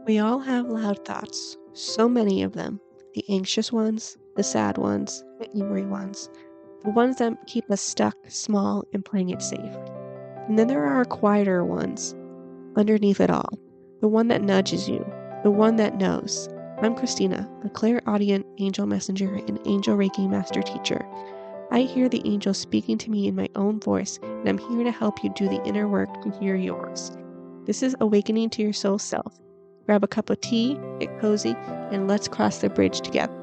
We all have loud thoughts, so many of them. The anxious ones, the sad ones, the angry ones, the ones that keep us stuck, small, and playing it safe. And then there are quieter ones, underneath it all. The one that nudges you, the one that knows. I'm Christina, a clairaudient angel messenger and angel Reiki master teacher. I hear the angels speaking to me in my own voice, and I'm here to help you do the inner work to hear yours. This is Awakening to Your Soul Self. Grab a cup of tea, get cozy, and let's cross the bridge together.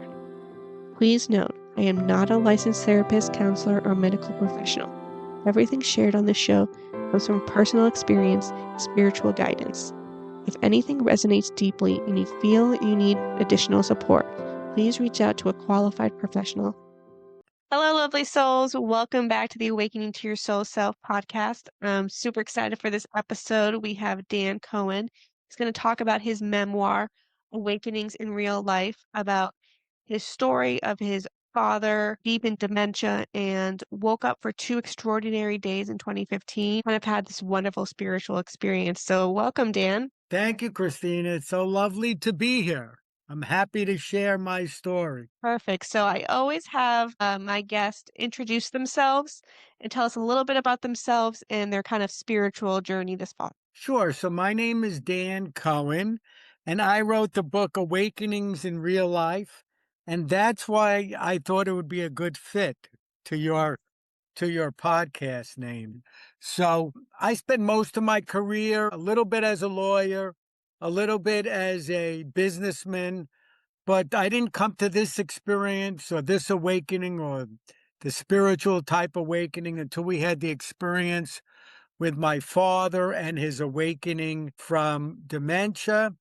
Please note, I am not a licensed therapist, counselor, or medical professional. Everything shared on this show comes from personal experience and spiritual guidance. If anything resonates deeply and you feel you need additional support, please reach out to a qualified professional. Hello, lovely souls. Welcome back to the Awakening to Your Soul Self podcast. I'm super excited for this episode. We have Dan Cohen. He's going to talk about his memoir, Awakenings in Real Life, about his story of his father deep in dementia and woke up for 2 extraordinary days in 2015. Kind of had this wonderful spiritual experience. So welcome, Dan. Thank you, Christina. It's so lovely to be here. I'm happy to share my story. Perfect. So I always have my guest introduce themselves and tell us a little bit about themselves and their kind of spiritual journey this fall. Sure. So my name is Dan Cohen, and I wrote the book Awakenings in Real Life. And that's why I thought it would be a good fit to your podcast name. So I spent most of my career a little bit as a lawyer, a little bit as a businessman, but I didn't come to this experience or this awakening or the spiritual type awakening until we had the experience with my father and his awakening from dementia,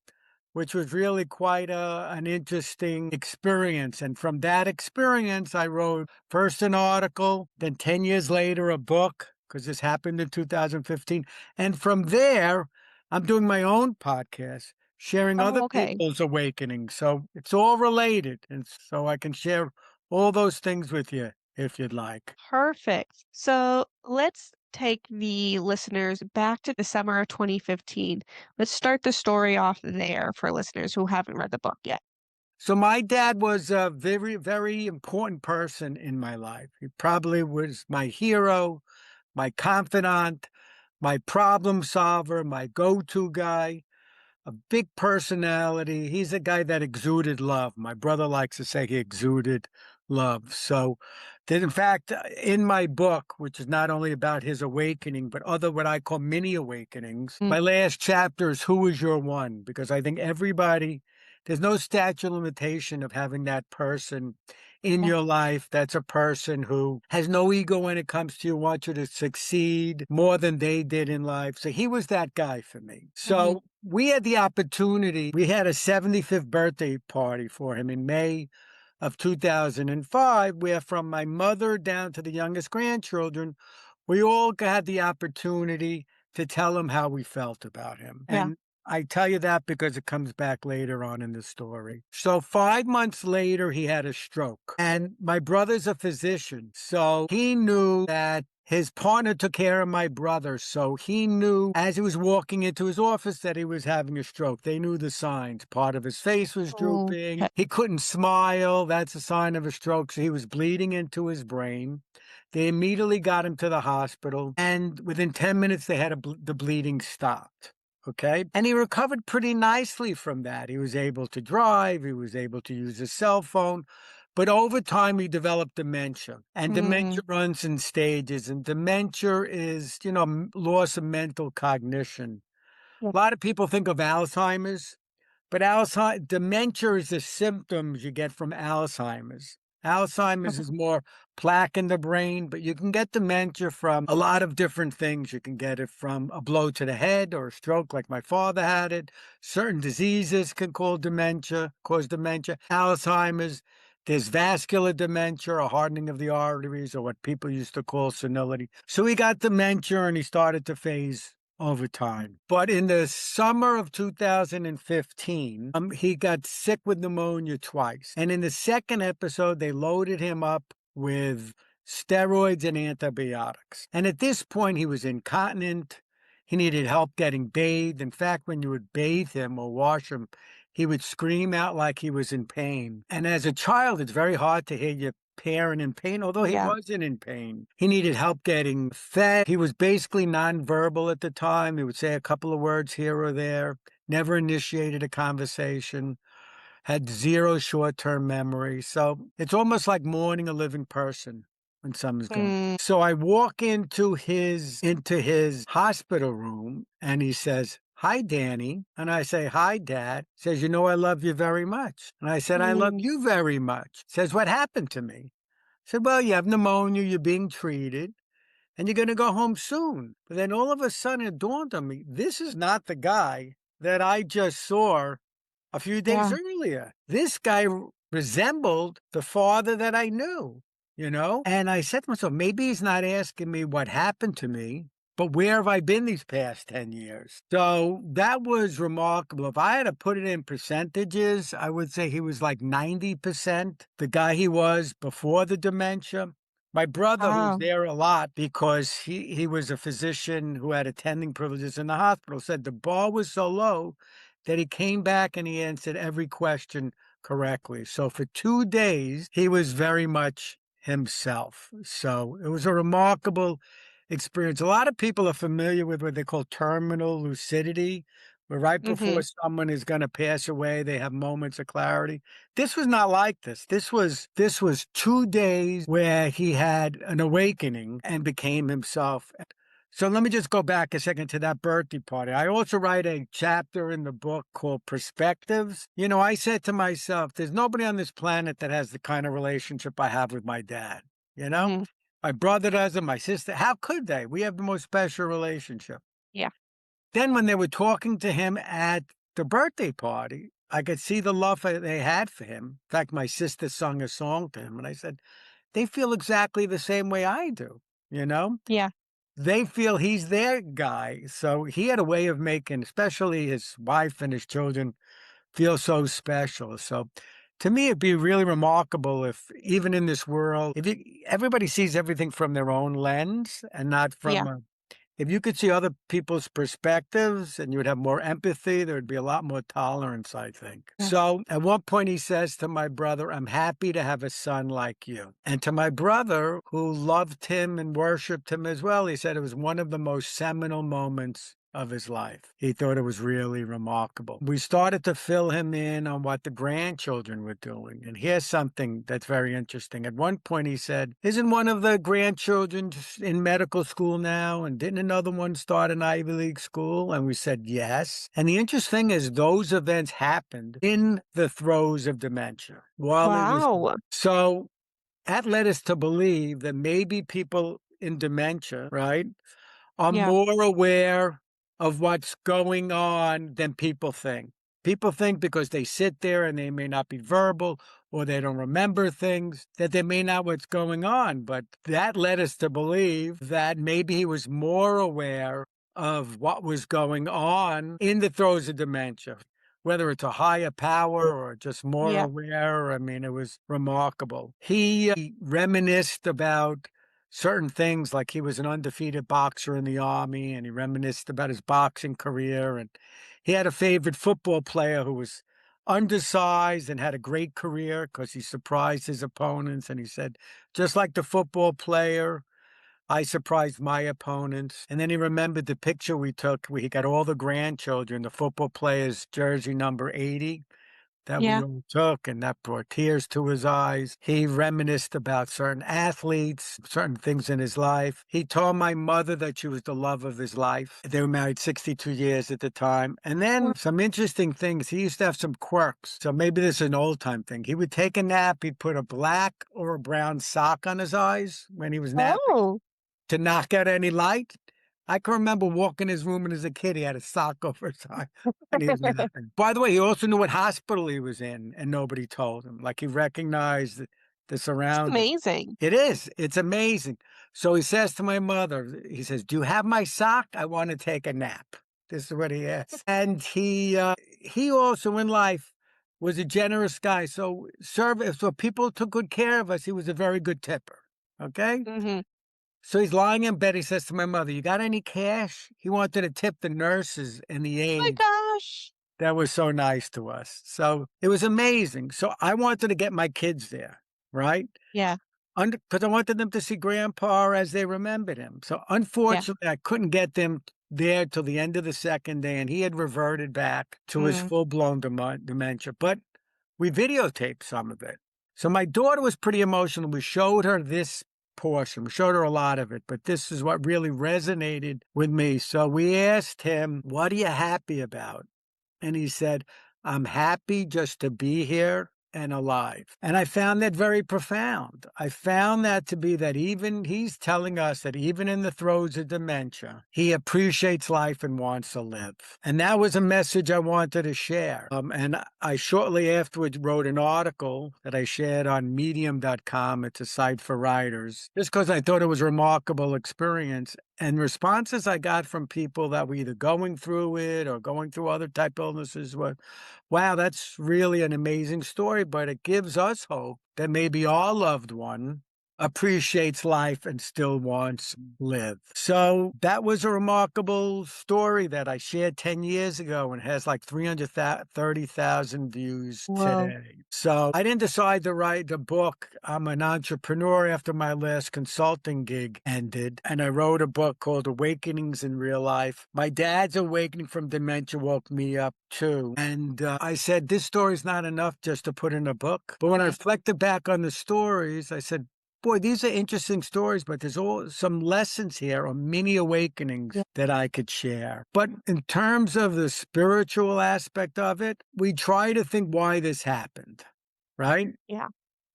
which was really quite an interesting experience. And from that experience, I wrote first an article, then 10 years later, a book, because this happened in 2015. And from there, I'm doing my own podcast, sharing Oh, other okay. people's awakenings. So it's all related. And so I can share all those things with you if you'd like. Perfect. So let's take the listeners back to the summer of 2015. Let's start the story off there for listeners who haven't read the book yet. So my dad was a very, very important person in my life. He probably was my hero, my confidant, my problem solver, my go-to guy, a big personality. He's a guy that exuded love. My brother likes to say he exuded love. So that in fact, in my book, which is not only about his awakening, but other what I call mini awakenings, Mm. my last chapter is Who is Your One? Because I think everybody, there's no statute of limitation of having that person in Yeah. your life. That's a person who has no ego when it comes to you, wants you to succeed more than they did in life. So he was that guy for me. So we had the opportunity, we had a 75th birthday party for him in May of 2005, where from my mother down to the youngest grandchildren, we all had the opportunity to tell him how we felt about him. Yeah. And I tell you that because it comes back later on in the story. So 5 months later, he had a stroke. And my brother's a physician. So he knew that his partner took care of my brother. So he knew as he was walking into his office that he was having a stroke. They knew the signs. Part of his face was drooping. Okay. He couldn't smile. That's a sign of a stroke. So he was bleeding into his brain. They immediately got him to the hospital. And within 10 minutes, they had the bleeding stopped. Okay. And he recovered pretty nicely from that. He was able to drive. He was able to use his cell phone. But over time, he developed dementia. And dementia runs in stages. And dementia is, loss of mental cognition. Yeah. A lot of people think of Alzheimer's, but dementia is the symptoms you get from Alzheimer's. Alzheimer's Okay. is more plaque in the brain, but you can get dementia from a lot of different things. You can get it from a blow to the head or a stroke like my father had it. Certain diseases can cause dementia. Alzheimer's, there's vascular dementia, a hardening of the arteries, or what people used to call senility. So he got dementia and he started to phase over time. But in the summer of 2015, he got sick with pneumonia twice. And in the second episode, they loaded him up with steroids and antibiotics. And at this point, he was incontinent. He needed help getting bathed. In fact, when you would bathe him or wash him, he would scream out like he was in pain. And as a child, it's very hard to hear your parent in pain, although he Yeah. wasn't in pain. He needed help getting fed. He was basically nonverbal at the time. He would say a couple of words here or there, never initiated a conversation, had zero short-term memory. So it's almost like mourning a living person when someone's gone. Mm, So I walk into his hospital room and he says, "Hi, Danny." And I say, "Hi, Dad." He says, "You know, I love you very much." And I said, "I love mm, you very much." He says, "What happened to me?" I said, "Well, you have pneumonia, you're being treated, and you're going to go home soon." But then all of a sudden it dawned on me, this is not the guy that I just saw a few days yeah. earlier. This guy resembled the father that I knew, you know? And I said to myself, maybe he's not asking me what happened to me, but where have I been these past 10 years? So that was remarkable. If I had to put it in percentages, I would say he was like 90% the guy he was before the dementia. My brother, who's Wow. there a lot because he was a physician who had attending privileges in the hospital, said the bar was so low that he came back and he answered every question correctly. So for 2 days, he was very much himself. So it was a remarkable experience. A lot of people are familiar with what they call terminal lucidity, where right before Mhm. someone is going to pass away, they have moments of clarity. This was not like this. This was 2 days where he had an awakening and became himself. So let me just go back a second to that birthday party. I also write a chapter in the book called Perspectives. You know, I said to myself, there's nobody on this planet that has the kind of relationship I have with my dad. You know, Mhm. my brother doesn't, my sister. How could they? We have the most special relationship. Yeah. Then when they were talking to him at the birthday party, I could see the love that they had for him. In fact, my sister sung a song to him, and I said, they feel exactly the same way I do. You know, Yeah. they feel he's their guy. So he had a way of making, especially his wife and his children, feel so special. So to me, it'd be really remarkable if, even in this world, if everybody sees everything from their own lens and not from Yeah. if you could see other people's perspectives and you would have more empathy, there would be a lot more tolerance, I think. Yeah. So at one point, he says to my brother, "I'm happy to have a son like you." And to my brother, who loved him and worshiped him as well, he said it was one of the most seminal moments of his life. He thought it was really remarkable. We started to fill him in on what the grandchildren were doing. And here's something that's very interesting. At one point, he said, "Isn't one of the grandchildren in medical school now? And didn't another one start an Ivy League school?" And we said, yes. And the interesting thing is, those events happened in the throes of dementia while it was. Wow. So that led us to believe that maybe people in dementia, right, are Yeah. more aware of what's going on than people think. People think because they sit there and they may not be verbal or they don't remember things that they may not what's going on. But that led us to believe that maybe he was more aware of what was going on in the throes of dementia, whether it's a higher power or just more Yeah. aware. I mean, it was remarkable. He reminisced about certain things, like he was an undefeated boxer in the army, and he reminisced about his boxing career. And he had a favorite football player who was undersized and had a great career because he surprised his opponents. And he said, just like the football player, I surprised my opponents. And then he remembered the picture we took where he got all the grandchildren, the football player's jersey number 80 that we Yeah. all took, and that brought tears to his eyes. He reminisced about certain athletes, certain things in his life. He told my mother that she was the love of his life. They were married 62 years at the time. And then some interesting things. He used to have some quirks. So maybe this is an old time thing. He would take a nap, he'd put a black or a brown sock on his eyes when he was napping Oh. to knock out any light. I can remember walking his room and as a kid, he had a sock over his eye and he was napping. By the way, he also knew what hospital he was in and nobody told him. Like he recognized the It's surroundings. amazing. It is. It's amazing. So he says to my mother, he says, "Do you have my sock? I want to take a nap." This is what he asked. And he also in life was a generous guy. So people took good care of us. He was a very good tipper. Okay. Mhm. So he's lying in bed. He says to my mother, "You got any cash?" He wanted to tip the nurses and the Oh my aides gosh. that was so nice to us. So it was amazing. So I wanted to get my kids there, right? Yeah, Because I wanted them to see grandpa as they remembered him. So yeah. unfortunately, I couldn't get them there till the end of the second day, and he had reverted back to his Mm, full-blown dementia. But we videotaped some of it. So my daughter was pretty emotional. We showed her this portion. We showed her a lot of it, but this is what really resonated with me. So we asked him, "What are you happy about?" And he said, "I'm happy just to be here and alive." And I found that very profound. I found that to be that even he's telling us that even in the throes of dementia, he appreciates life and wants to live. And that was a message I wanted to share. And I shortly afterwards wrote an article that I shared on medium.com. It's a site for writers, just because I thought it was a remarkable experience. And responses I got from people that were either going through it or going through other type illnesses were, wow, that's really an amazing story, but it gives us hope that maybe our loved one appreciates life and still wants to live. So that was a remarkable story that I shared 10 years ago and has like 330,000 views whoa. today. So I didn't decide to write a book. I'm an entrepreneur after my last consulting gig ended, and I wrote a book called Awakenings in Real Life. My dad's awakening from dementia woke me up too. And I said, this story's not enough just to put in a book. But when I reflected back on the stories, I said, boy, these are interesting stories, but there's all some lessons here or mini awakenings Yeah, that I could share. But in terms of the spiritual aspect of it, we try to think why this happened, right? yeah.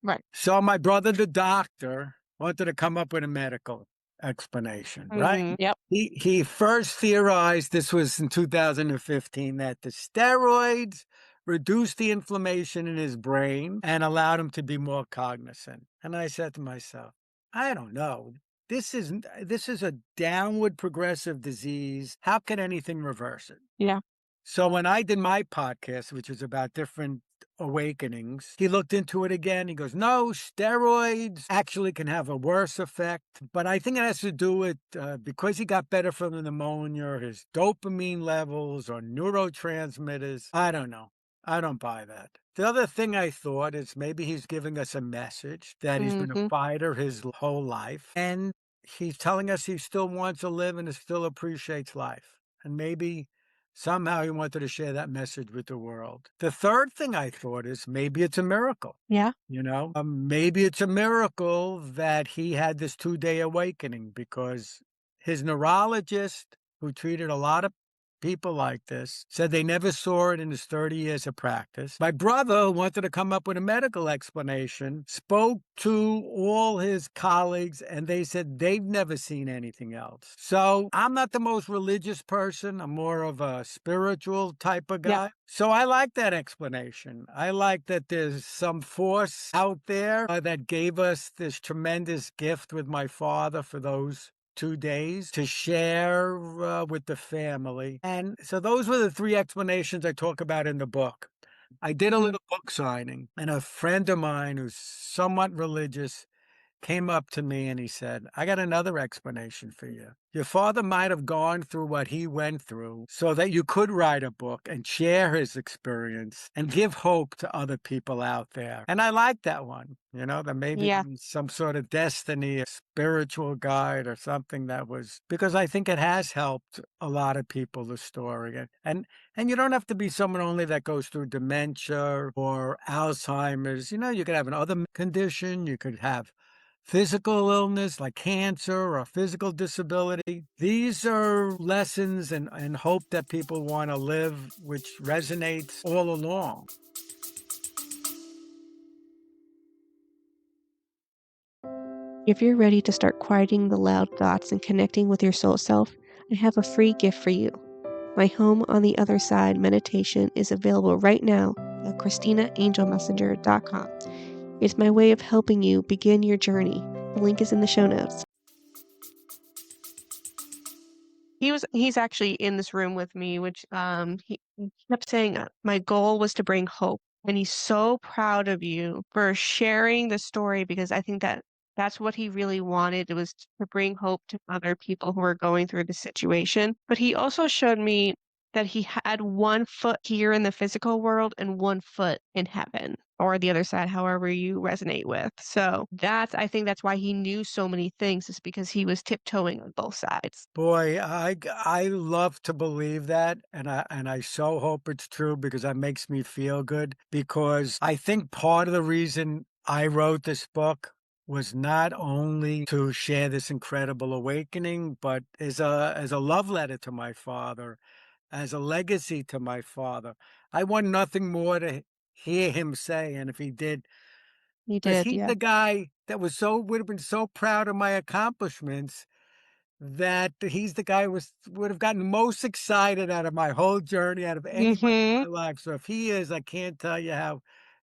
Right. So my brother, the doctor, wanted to come up with a medical explanation, right? Yep. He first theorized, this was in 2015, that the steroids reduced the inflammation in his brain and allowed him to be more cognizant. And I said to myself, I don't know. This is a downward progressive disease. How can anything reverse it? Yeah. So when I did my podcast, which is about different awakenings, he looked into it again. He goes, no, steroids actually can have a worse effect. But I think it has to do with because he got better from the pneumonia, his dopamine levels or neurotransmitters. I don't know. I don't buy that. The other thing I thought is maybe he's giving us a message that he's been a Mhm. fighter his whole life. And he's telling us he still wants to live and still appreciates life. And maybe somehow he wanted to share that message with the world. The third thing I thought is maybe it's a miracle. Yeah. Maybe it's a miracle that he had this 2-day awakening because his neurologist, who treated a lot of people like this, said they never saw it in his 30 years of practice. My brother, who wanted to come up with a medical explanation, spoke to all his colleagues and they said they've never seen anything else. So I'm not the most religious person. I'm more of a spiritual type of Yeah. guy. So I like that explanation. I like that there's some force out there that gave us this tremendous gift with my father for those 2 days to share with the family. And so those were the three explanations I talk about in the book. I did a Mhm. little book signing, and a friend of mine who's somewhat religious came up to me and he said, I got another explanation for you. Your father might have gone through what he went through so that you could write a book and share his experience and give hope to other people out there. And I like that one, that maybe Yeah. some sort of destiny, a spiritual guide or something that was, because I think it has helped a lot of people, the story. And you don't have to be someone only that goes through dementia or Alzheimer's. You could have another condition. You could have physical illness like cancer or physical disability. These are lessons and hope that people want to live, which resonates all along. If you're ready to start quieting the loud thoughts and connecting with your soul self, I have a free gift for you. My Home on the Other Side meditation is available right now at ChristinaAngelMessenger.com. It's my way of helping you begin your journey. The link is in the show notes. He's actually in this room with me, which he kept saying my goal was to bring hope. And he's so proud of you for sharing the story because I think that That's what he really wanted, was to bring hope to other people who are going through the situation. But he also showed me that he had one foot here in the physical world and one foot in heaven or the other side, however you resonate with. So I think that's why he knew so many things, is because he was tiptoeing on both sides. Boy, I love to believe that, and I so hope it's true because that makes me feel good. Because I think part of the reason I wrote this book was not only to share this incredible awakening, but as a love letter to my father, as a legacy to my father. I want nothing more to hear him say, and if he did, He because did, he's yeah. the guy that would have been so proud of my accomplishments that he's the guy who would have gotten most excited out of my whole journey, out of anybody in Hmm. my life. So if he is, I can't tell you how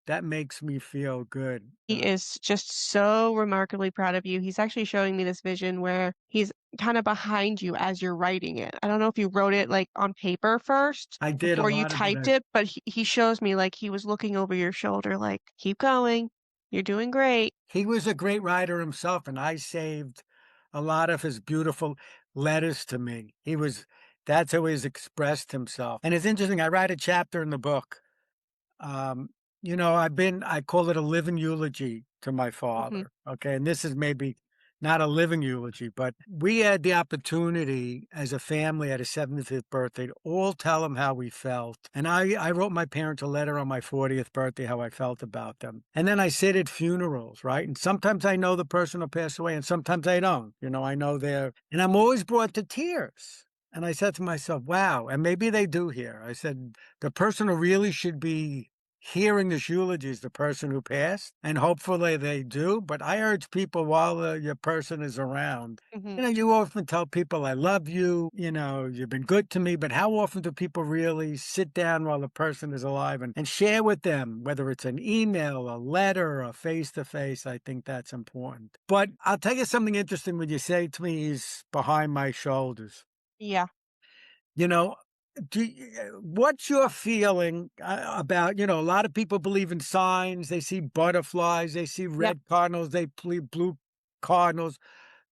that makes me feel good. He is just so remarkably proud of you. He's actually showing me this vision where he's kind of behind you as you're writing it. I don't know if you wrote it like on paper first I did a before you lot of it. typed it, but he shows me like he was looking over your shoulder, like, keep going. You're doing great. He was a great writer himself, and I saved a lot of his beautiful letters to me. That's how he's expressed himself. And it's interesting. I write a chapter in the book. Um, I call it a living eulogy to my Hmm. father. Okay. And this is maybe not a living eulogy, but we had the opportunity as a family at his 75th birthday to all tell him how we felt. And I wrote my parents a letter on my 40th birthday, how I felt about them. And then I sit at funerals, right? And sometimes I know the person will pass away and sometimes I don't. I know and I'm always brought to tears. And I said to myself, wow, and maybe they do here. I said, the person who really should be hearing this eulogy is the person who passed, and hopefully they do. But I urge people while your person is around, Hmm. you often tell people, I love you, you've been good to me, but how often do people really sit down while the person is alive and share with them, whether it's an email, a letter, a face to face? I think that's important. But I'll tell you something interesting when you say to me he's behind my shoulders. Yeah. You know, what's your feeling about, a lot of people believe in signs. They see butterflies, they see Yep. red cardinals, they see blue cardinals.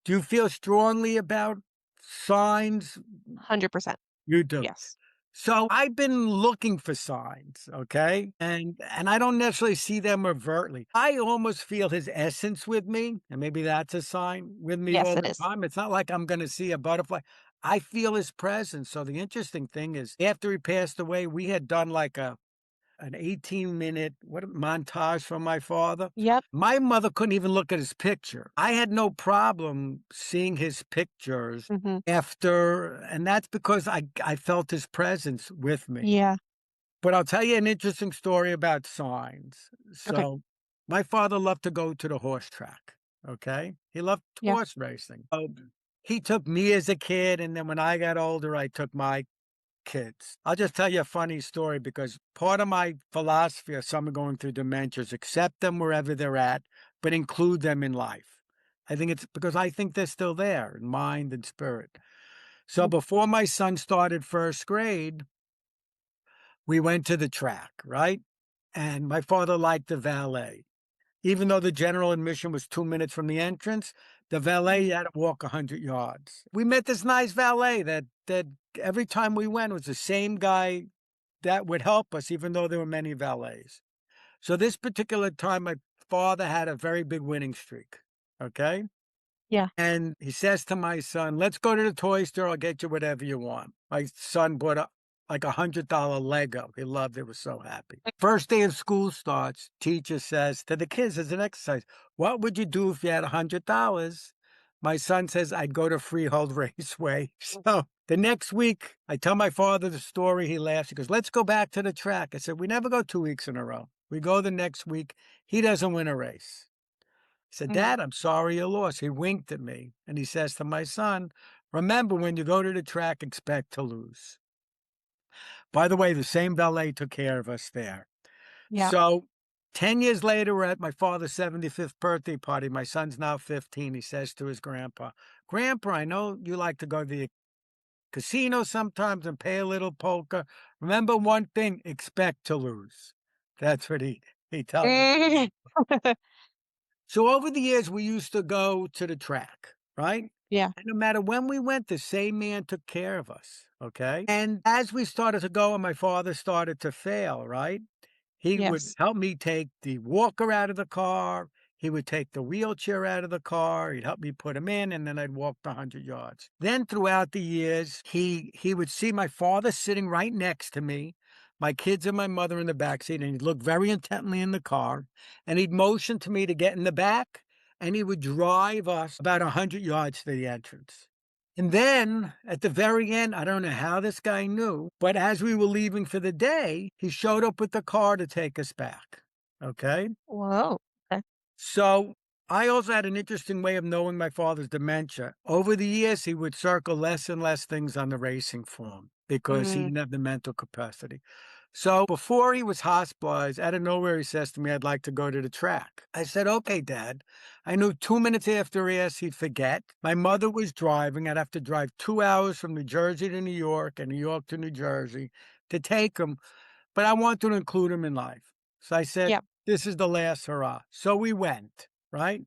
Do you feel strongly about signs? 100%. You do. Yes. So I've been looking for signs, okay? And I don't necessarily see them overtly. I almost feel his essence with me, and maybe that's a sign with me Yes, all it the is. time. It's not like I'm going to see a butterfly. I feel his presence. So the interesting thing is after he passed away, we had done like an 18-minute montage from my father. Yep. My mother couldn't even look at his picture. I had no problem seeing his pictures Hmm. after, and that's because I felt his presence with me. Yeah. But I'll tell you an interesting story about signs. Okay. So my father loved to go to the horse track. Okay. He loved Yeah. horse racing. So he took me as a kid, and then when I got older, I took my kids. I'll just tell you a funny story because part of my philosophy of someone going through dementia is accept them wherever they're at, but include them in life. I think it's because I think they're still there in mind and spirit. So Mhm. before my son started first grade, we went to the track, right? And my father liked the valet. Even though the general admission was 2 minutes from the entrance, the valet Mhm. had to walk 100 yards. We met this nice valet that every time we went was the same guy that would help us, even though there were many valets. So this particular time, my father had a very big winning streak. Okay. Yeah. And he says to my son, let's go to the toy store. I'll get you whatever you want. My son bought like $100 Lego. He loved it, was so happy. First day of school starts, teacher says to the kids as an exercise, what would you do if you had $100? My son says, I'd go to Freehold Raceway. So the next week, I tell my father the story. He laughs. He goes, let's go back to the track. I said, we never go 2 weeks in a row. We go the next week. He doesn't win a race. He said, Mhm. Dad, I'm sorry you lost. He winked at me and he says to my son, remember when you go to the track, expect to lose. By the way, the same valet took care of us there. Yeah. So 10 years later, we're at my father's 75th birthday party. My son's now 15. He says to his grandpa, Grandpa, I know you like to go to the casino sometimes and pay a little poker. Remember one thing, expect to lose. That's what he tells us. So over the years, we used to go to the track, right? Yeah. And no matter when we went, the same man took care of us. Okay. And as we started to go and my father started to fail, right? He would Yes. help me take the walker out of the car. He would take the wheelchair out of the car. He'd help me put him in, and then I'd walk the 100 yards. Then throughout the years, he would see my father sitting right next to me, my kids and my mother in the back seat, and he'd look very intently in the car, and he'd motion to me to get in the back, and he would drive us about 100 yards to the entrance. And then at the very end, I don't know how this guy knew, but as we were leaving for the day, he showed up with the car to take us back. Okay. Whoa. Okay. So I also had an interesting way of knowing my father's dementia. Over the years, he would circle less and less things on the racing form because he Mm, didn't have the mental capacity. So before he was hospitalized, out of nowhere, he says to me, I'd like to go to the track. I said, okay, Dad. I knew 2 minutes after he asked, he'd forget. My mother was driving. I'd have to drive 2 hours from New Jersey to New York and New York to New Jersey to take him, but I wanted to include him in life. So I said, yeah. this is the last hurrah. So we went, right?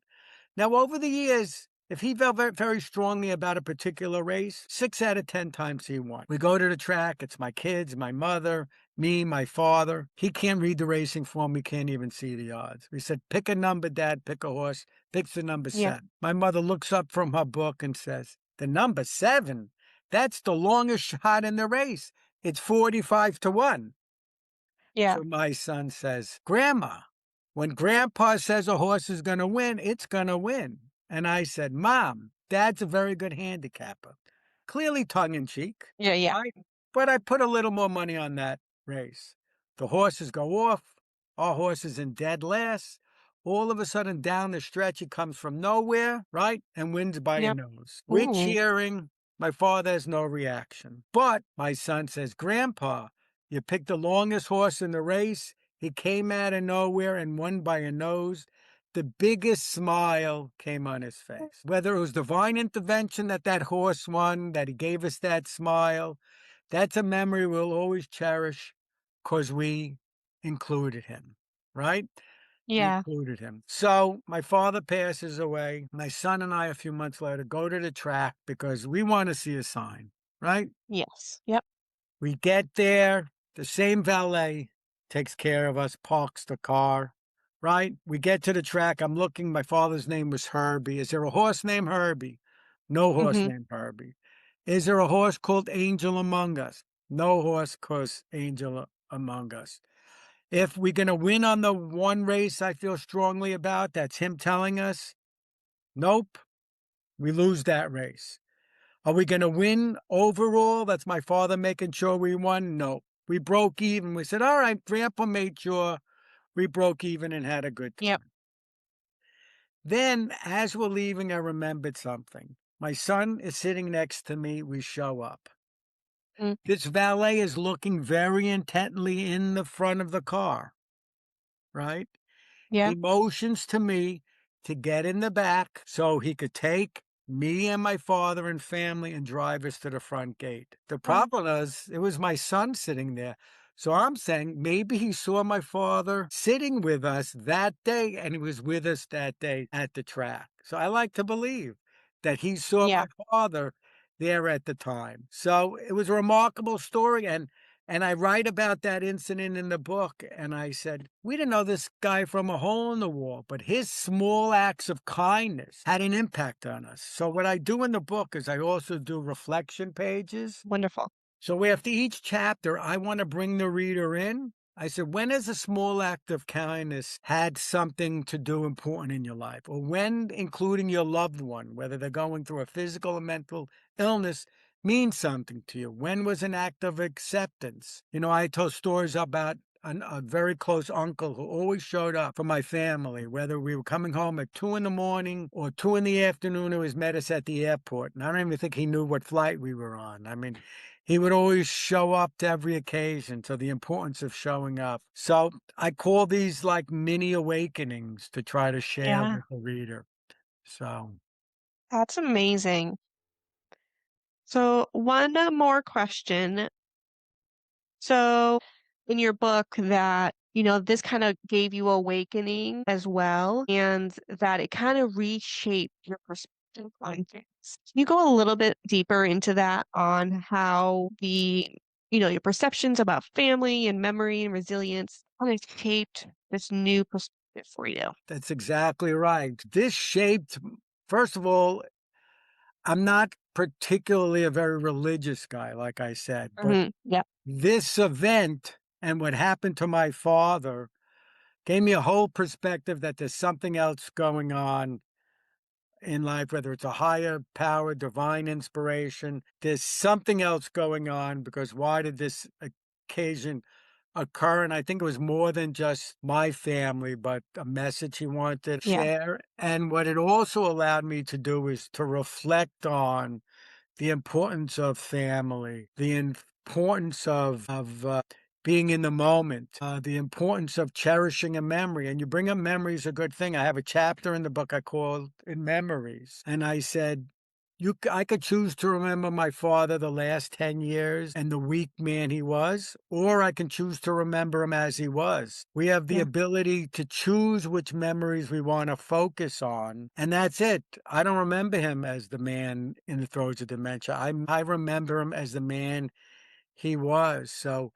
Now, over the years, if he felt very, very strongly about a particular race, 6 out of 10 times he won. We go to the track. It's my kids, my mother, me, my father. He can't read the racing form. We can't even see the odds. We said, pick a number, Dad, pick a horse. Picks the number Yeah. 7. My mother looks up from her book and says, the number 7? That's the longest shot in the race. It's 45 to 1. Yeah. So my son says, Grandma, when Grandpa says a horse is going to win, it's going to win. And I said, Mom, Dad's a very good handicapper. Clearly tongue in cheek, Yeah. Yeah. right? But I put a little more money on that race. The horses go off. Our horse is in dead last. All of a sudden, down the stretch, he comes from nowhere, right? And wins by a Yep. nose. We're Ooh. cheering. My father has no reaction. But my son says, Grandpa, you picked the longest horse in the race. He came out of nowhere and won by a nose. The biggest smile came on his face. Whether it was divine intervention that that horse won, that he gave us that smile, that's a memory we'll always cherish because we included him, right? We Yeah. included him. So my father passes away. My son and I, a few months later, go to the track because we want to see a sign, right? Yes. Yep. We get there, the same valet takes care of us, parks the car, right? We get to the track. I'm looking, my father's name was Herbie. Is there a horse named Herbie? No horse Mm-hmm. named Herbie. Is there a horse called Angel Among Us? No horse called Angel Among Us. If we're going to win on the one race I feel strongly about, that's him telling us, nope, we lose that race. Are we going to win overall? That's my father making sure we won? No. We broke even. We said, all right, Grandpa made sure we broke even and had a good Yep. time. Then, as we're leaving, I remembered something. My son is sitting next to me. We show up. Mm, This valet is looking very intently in the front of the car, right? yeah. He motions to me to get in the back so he could take me and my father and family and drive us to the front gate. The Oh, problem is, it was my son sitting there. So I'm saying maybe he saw my father sitting with us that day and he was with us that day at the track. So I like to believe that he saw my yeah. father there at the time. So it was a remarkable story. And I write about that incident in the book. And I said, we didn't know this guy from a hole in the wall, but his small acts of kindness had an impact on us. So what I do in the book is I also do reflection pages. Wonderful. So after each chapter, I want to bring the reader in. I said, when has a small act of kindness had something to do important in your life? Or when including your loved one, whether they're going through a physical or mental illness, means something to you? When was an act of acceptance? You know, I told stories about a very close uncle who always showed up for my family, whether we were coming home at 2 in the morning or 2 in the afternoon, he was met us at the airport. And I don't even think he knew what flight we were on. I mean, he would always show up to every occasion. So the importance of showing up. So I call these like mini awakenings to try to share Yeah. with the reader. So That's amazing. So, one more question. So, in your book, that this kind of gave you awakening as well, and that it kind of reshaped your perspective on things. Can you go a little bit deeper into that on how your perceptions about family and memory and resilience kind of shaped this new perspective for you? That's exactly right. This shaped, first of all, I'm not particularly a very religious guy, like I said, but Yeah. this event and what happened to my father gave me a whole perspective that there's something else going on in life, whether it's a higher power, divine inspiration. There's something else going on because why did this occasion occur? And I think it was more than just my family, but a message he wanted to Yeah. share. And what it also allowed me to do is to reflect on the importance of family, the importance of being in the moment, the importance of cherishing a memory. And you bring up memory is a good thing. I have a chapter in the book I call "In Memories," and I said, I could choose to remember my father the last 10 years and the weak man he was, or I can choose to remember him as he was. We have the Yeah. ability to choose which memories we want to focus on, and that's it. I don't remember him as the man in the throes of dementia. I remember him as the man he was. So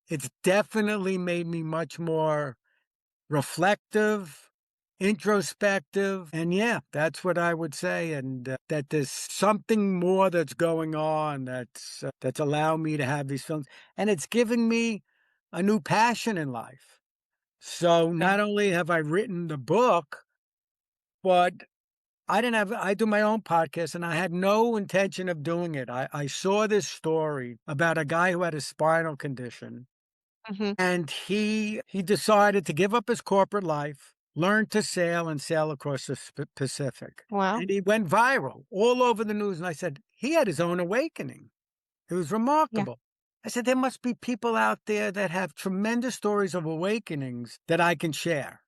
it's definitely made me much more reflective, introspective, and yeah, that's what I would say. And that there's something more that's going on that's allowed me to have these films, and it's given me a new passion in life. So Yeah. not only have I written the book, but I do my own podcast and I had no intention of doing it. I saw this story about a guy who had a spinal condition Hmm. and he decided to give up his corporate life, learn to sail and sail across the Pacific. Wow. And he went viral all over the news. And I said, he had his own awakening. It was Yeah. remarkable. I said, there must be people out there that have tremendous stories of awakenings that I can share.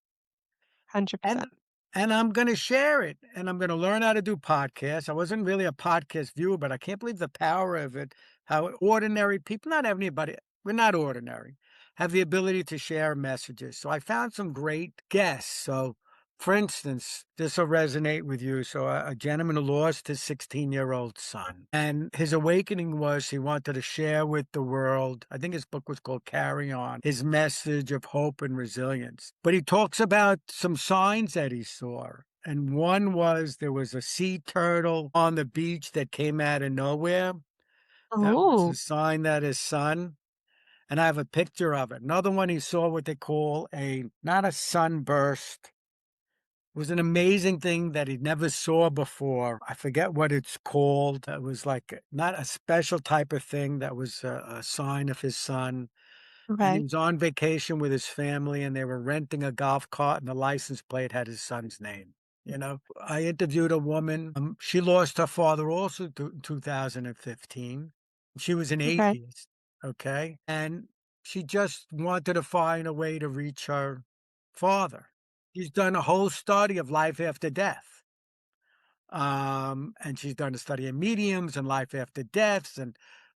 And 100%. and I'm gonna share it, and I'm gonna learn how to do podcasts. I wasn't really a podcast viewer, but I can't believe the power of it, how ordinary people, not everybody, we're not ordinary, have the ability to share messages. So I found some great guests. So, for instance, this will resonate with you. So a gentleman who lost his 16-year-old son, and his awakening was he wanted to share with the world. I think his book was called Carry On, his message of hope and resilience. But he talks about some signs that he saw. And one was there was a sea turtle on the beach that came out of nowhere. That was a Oh, sign that his son, and I have a picture of it. Another one he saw what they call not a sunburst. It was an amazing thing that he never saw before. I forget what it's called. It was like not a special type of thing that was a sign of his son. And he okay. was on vacation with his family and they were renting a golf cart and the license plate had his son's name. I interviewed a woman. She lost her father also in 2015. She was an Okay. atheist. Okay. And she just wanted to find a way to reach her father. She's done a whole study of life after death. And she's done a study of mediums and life after deaths and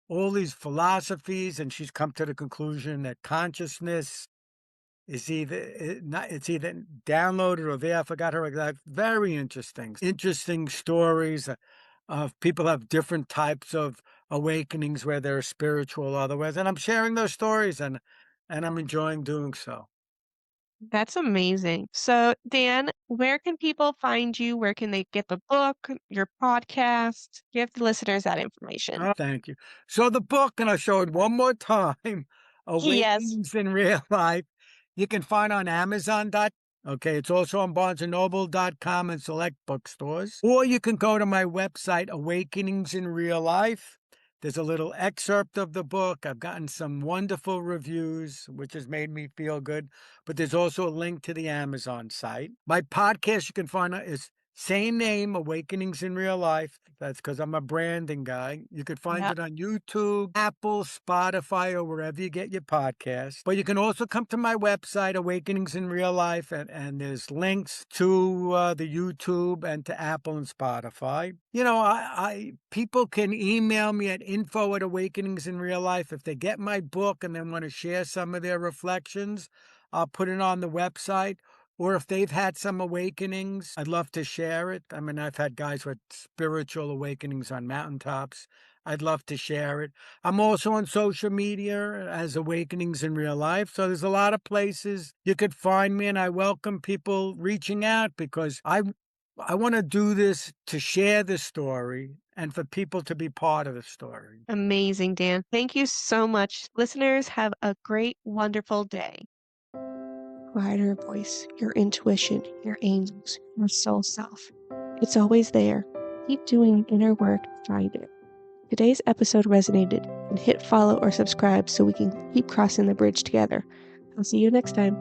all these philosophies. And she's come to the conclusion that consciousness is it's either downloaded or there. I forgot her exact. Very interesting stories of people have different types of awakenings where they're spiritual, otherwise. And I'm sharing those stories and I'm enjoying doing so. That's amazing. So, Dan, where can people find you? Where can they get the book, your podcast? Give the listeners that information. Oh, thank you. So the book, and I show it one more time, Yes. Awakenings in Real Life, you can find on Amazon. Okay, it's also on barnesandnoble.com and select bookstores. Or you can go to my website, Awakenings in Real Life. There's a little excerpt of the book. I've gotten some wonderful reviews, which has made me feel good. But there's also a link to the Amazon site. My podcast you can find is same name, Awakenings in Real Life. That's because I'm a branding guy. You could find Yeah. it on YouTube, Apple, Spotify, or wherever you get your podcasts. But you can also come to my website, Awakenings in Real Life, and there's links to the YouTube and to Apple and Spotify. People can email me at info@awakeningsinreallife if they get my book and they want to share some of their reflections. I'll put it on the website. Or if they've had some awakenings, I'd love to share it. I mean, I've had guys with spiritual awakenings on mountaintops. I'd love to share it. I'm also on social media as Awakenings in Real Life. So there's a lot of places you could find me, and I welcome people reaching out because I want to do this to share the story and for people to be part of the story. Amazing, Dan. Thank you so much. Listeners, have a great, wonderful day. Quieter voice, your intuition, your angels, your soul self. It's always there. Keep doing inner work to find it. Today's episode resonated, and hit follow or subscribe so we can keep crossing the bridge together. I'll see you next time.